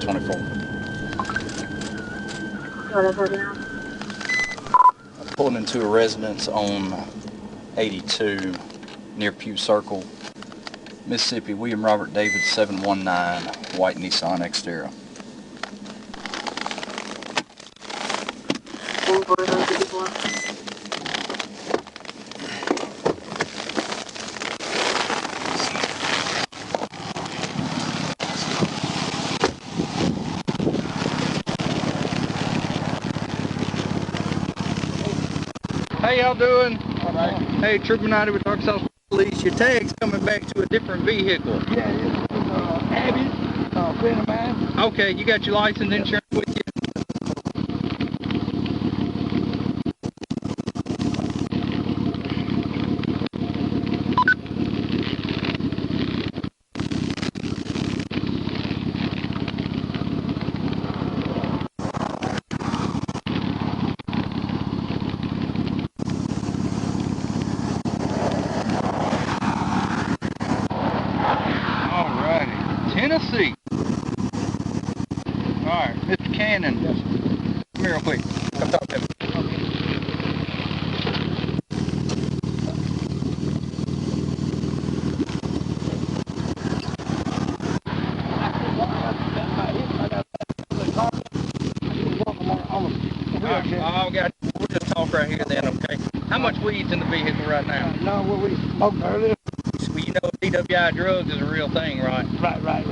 24. I'm pulling into a residence on 82 near Pugh Circle, Mississippi. William Robert David 719, white Nissan Xterra. How y'all doing? All right. Hey, David Menotti with Arkansas Police. Your tag's coming back to a different vehicle. Yeah, it's Abby, a friend of mine. Okay, you got your license, insurance with you? Tennessee. Alright, Mr. Cannon. Yes. Come here real quick. Come talk to me. We'll just talk right here then, okay? How much weed's in the vehicle right now? No, what we smoked earlier. Well, you know DWI drugs is a real thing, right? Right.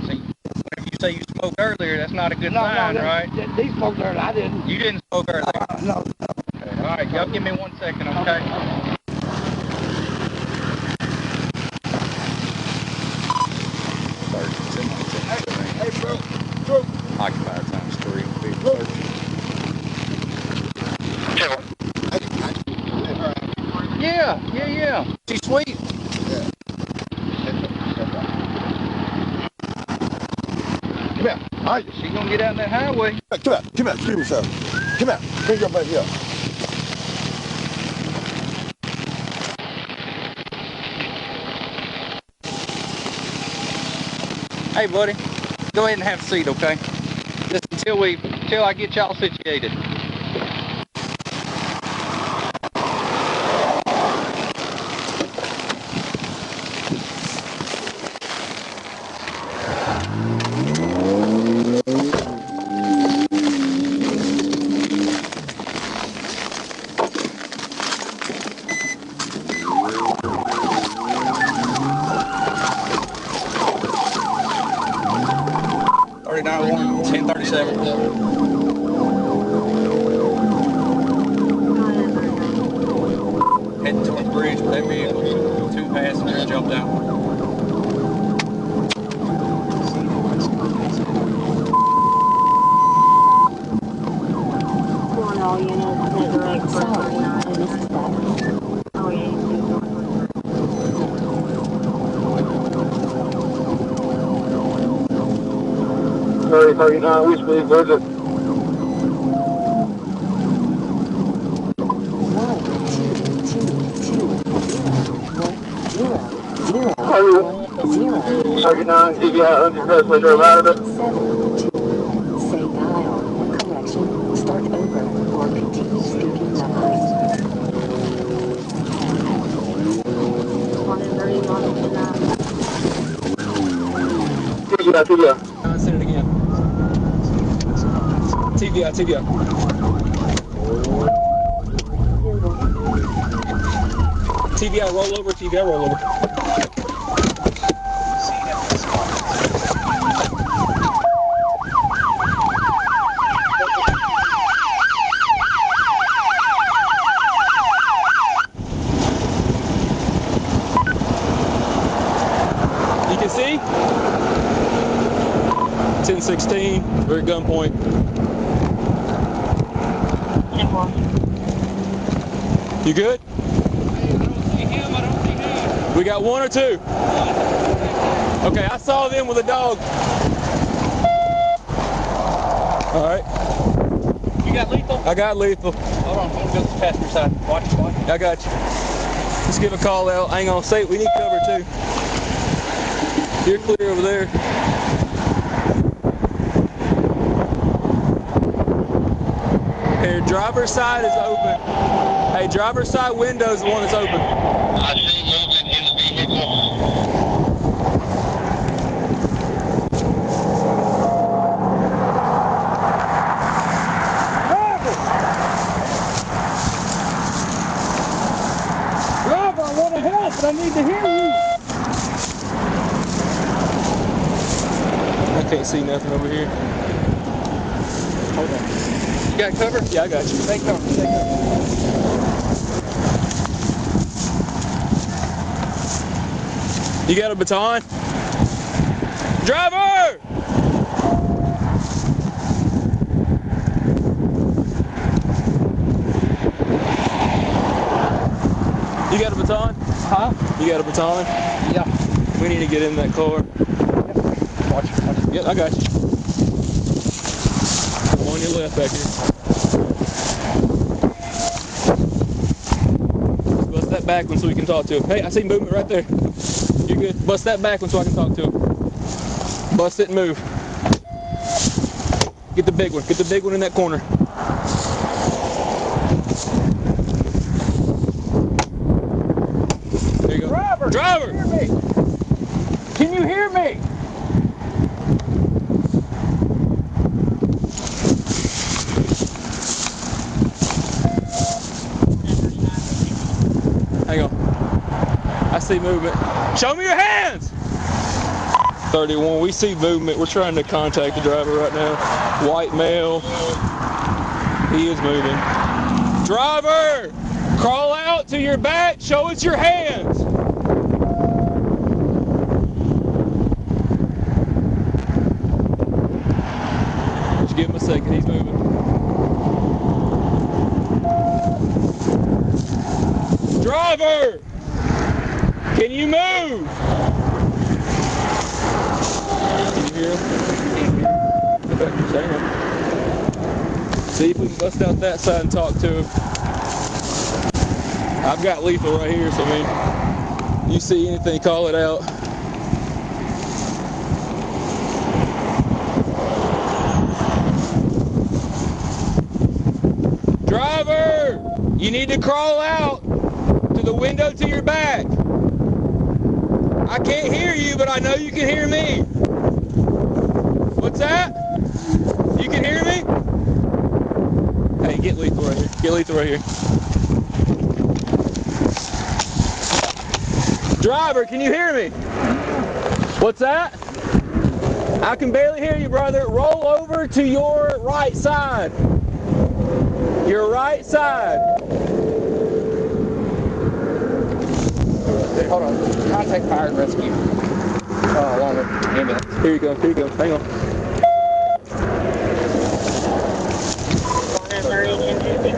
See, whenever you say you smoked earlier, that's not a good sign, right? They smoked earlier, I didn't. You didn't smoke earlier? No. Okay. All right, y'all give me 1 second, okay? Hey, bro. Occupied times 3. Big Yeah. She's sweet. Yeah. Come here. All right. She gonna get out that highway. Come here. Scream yourself. Come here. Bring your butt here. Hey, buddy. Go ahead and have a seat, okay? Just until I get y'all situated. Warrant 1037. Heading towards the bridge with that vehicle. 2 passengers jumped out. All units, direct for 39 and this is that. Oh, yeah. 39, which means there's a... Thirty-nine, if you have unsuccessfully drove out of it. 7-2. Say dial. Correction. Start over or continue speaking numbers. 131. TVI. Say it again. TVI. TVI rollover. You can see 1016. We're at gunpoint. You good? We got 1 or 2? Okay, I saw them with a dog. All right. You got lethal? I got lethal. Hold on, I'm gonna go to the passenger side. Watch. I got you. Let's give a call out. I ain't gonna say it. We need cover too. You're clear over there. Driver's side is open. Hey, driver's side window is the one that's open. I see movement in the vehicle. Driver, I want to help, but I need to hear you. I can't see nothing over here. Hold on. You got cover? Yeah, I got you. Take cover. Take cover. You got a baton? Driver! You got a baton? Huh? You got a baton? Yeah. We need to get in that car. Watch it. Watch it. Yep, I got you. I'm on your left back here. Bust that back one so we can talk to him. Hey, I see movement right there. You're good. Bust that back one so I can talk to him. Bust it and move. Get the big one. Get the big one in that corner. There you go. Driver! Driver! Can you hear me? Hang on. I see movement. Show me your hands! 31, we see movement. We're trying to contact the driver right now. White male. He is moving. Driver! Crawl out to your back. Show us your hands. Just give him a second. He's moving. Driver! Can you move? Can you hear him? See if we can bust out that side and talk to him. I've got lethal right here, so I mean, you see anything, call it out. Driver! You need to crawl out to the window to your back. I can't hear you, but I know you can hear me. What's that? You can hear me? Hey, get lethal right here. Get lethal right here. Driver, can you hear me? What's that? I can barely hear you, brother. Roll over to your right side. Your right side. Hold on. Contact fire and rescue. Along with ambulance. Here you go. Here you go. Hang on.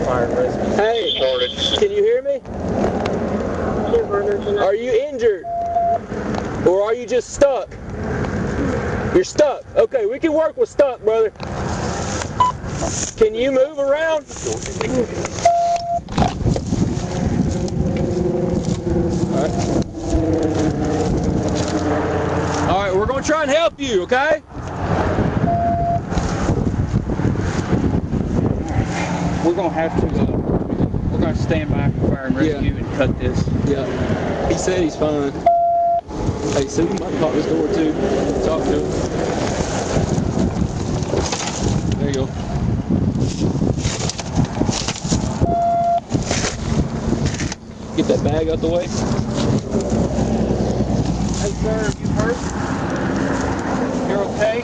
Fire and rescue. Hey, can you hear me? Are you injured? Or are you just stuck? You're stuck. Okay, we can work with stuck, brother. Can you move around? All right, we're going to try and help you, okay? We're going to have to, we're going to stand by for fire and rescue and cut this. Yeah. He said he's fine. Hey, see, we might pop this door too. Talk to him. There you go. Get that bag out the way. Hey, sir, you hurt? You're okay?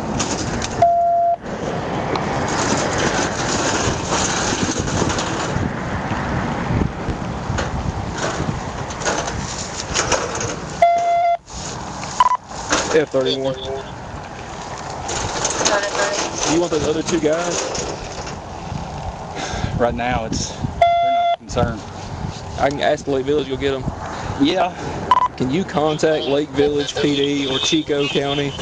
F-31. You want those other two guys? Right now, they're not concerned. I can ask the Lake Village, you'll get them. Yeah. Can you contact Lake Village PD or Chicot County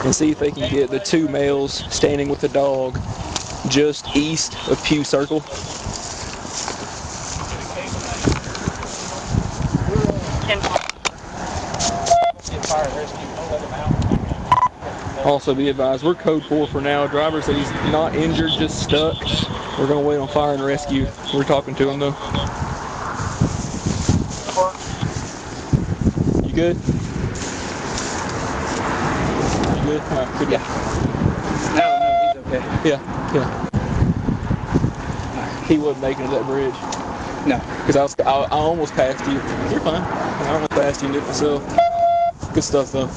and see if they can get the two males standing with the dog just east of Pugh Circle? Also be advised, we're code 4 for now. Driver said he's not injured, just stuck. We're gonna wait on fire and rescue. We're talking to him though. You good? You good? All right, good. Yeah. No, he's okay. Yeah. He wasn't making it to that bridge. No. Because I almost passed you. You're fine. I almost passed you and did it myself. Good stuff though.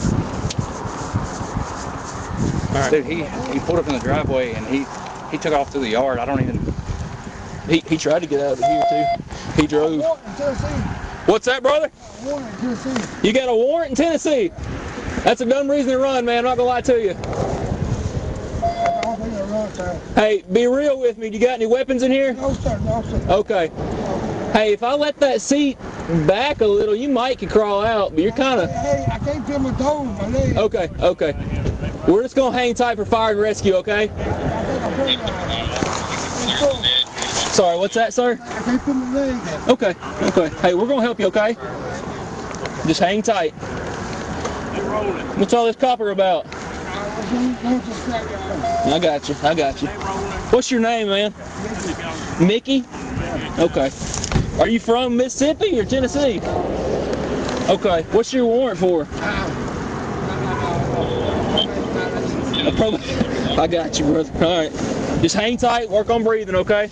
All right. Dude, he pulled up in the driveway and he took off through the yard. I don't even. He tried to get out of here too. He drove. What's that, brother? You got a warrant in Tennessee? That's a dumb reason to run, man. I'm not gonna lie to you. Hey, be real with me. You got any weapons in here? No, sir. No, sir. Okay. Hey, if I let that seat back a little, you might could crawl out, but you're kind of... Hey, I can't feel my toes, my legs. Okay. We're just going to hang tight for fire and rescue, okay? Sorry, what's that, sir? I can't feel my legs. Okay. Hey, we're going to help you, okay? Just hang tight. What's all this copper about? I got you. What's your name, man? Mickey? Okay. Are you from Mississippi or Tennessee? Okay. What's your warrant for? I got you, brother. All right. Just hang tight. Work on breathing, okay?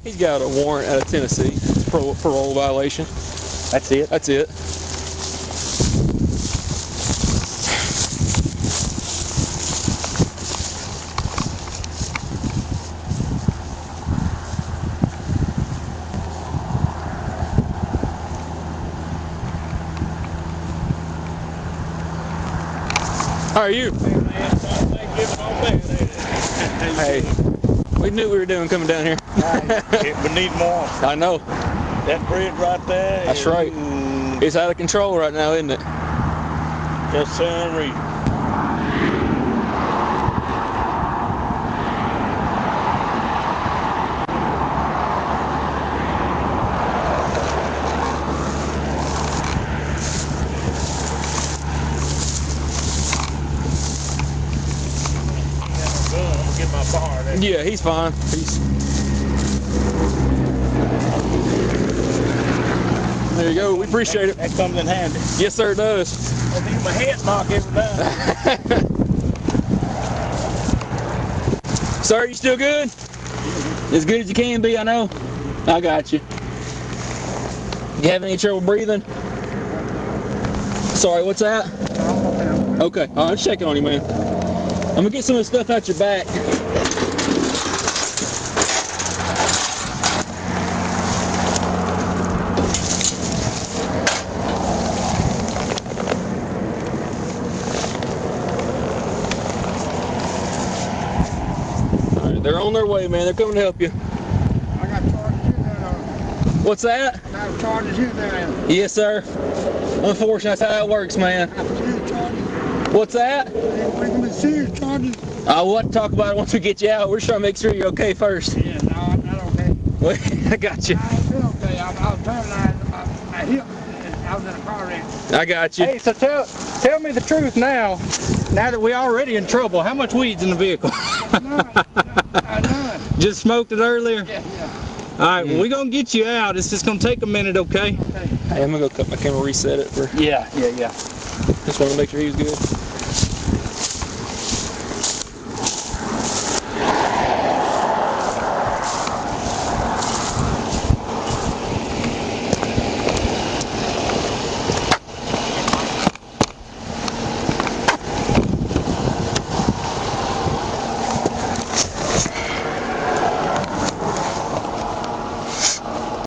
He's got a warrant out of Tennessee. Parole violation. That's it. How are you? Hey, we knew we were doing coming down here. We need more. I know. That bridge right there. That's right. It's out of control right now, isn't it? Just saying, read. Yeah, he's fine. There you go. We appreciate it. That comes in handy. Yes, sir, it does. I need my head knock every time. Sir, you still good? As good as you can be, I know. I got you. You having any trouble breathing? Sorry, what's that? Okay, all right, let's check it on you, man. I'm gonna get some of the stuff out your back. They're on their way, man. They're coming to help you. I got charges in there. What's that? I got charges in there. Yes, sir. Unfortunately, that's how that works, man. Serious charges. What's that? We can be serious charges. We'll have to talk about it once we get you out. We're just trying to make sure you're okay first. Yeah, no, I'm not okay. I got you. I feel okay. I was paralyzed. My hip. I was in a car wreck. I got you. Hey, so tell me the truth now. Now that we're already in trouble, how much weed's in the vehicle? None. Just smoked it earlier? Yeah. All right, well, we're going to get you out. It's just going to take a minute, okay? Hey, I'm going to go cut my camera, reset it for... Yeah. Just want to make sure he was good.